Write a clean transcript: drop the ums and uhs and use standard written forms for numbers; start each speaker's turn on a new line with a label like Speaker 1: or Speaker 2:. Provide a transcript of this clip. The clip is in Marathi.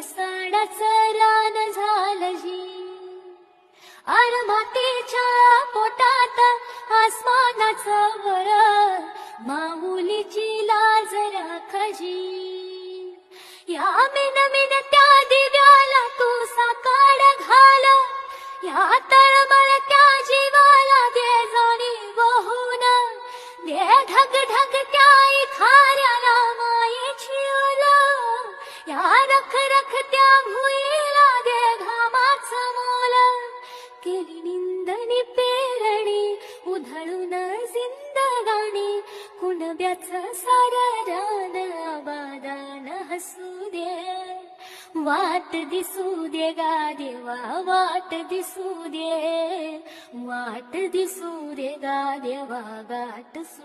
Speaker 1: वसाडाचं रान झालं जी. अर मातीच्या पोटात आसमानाचं वर, माऊलीची लाज राखजी. या मिनमिनत्या दिव्याला तू साकाड घाल, या तळमळत्या जीवाला दे जाणीव होऊन, दे ढग ढग त्या खाऱ्याला मायेची ओल, या रख रख त्या भुईला दे घामाचं मोल. केली निंदनी पेरणी उधळून जिंदगाणी, कुणब्याचं सारं रान आबादान हसू दे. वाट दिसू दे गा देवा, वाट दिसू दे, वाट दिसू दे गा देवा, गाठ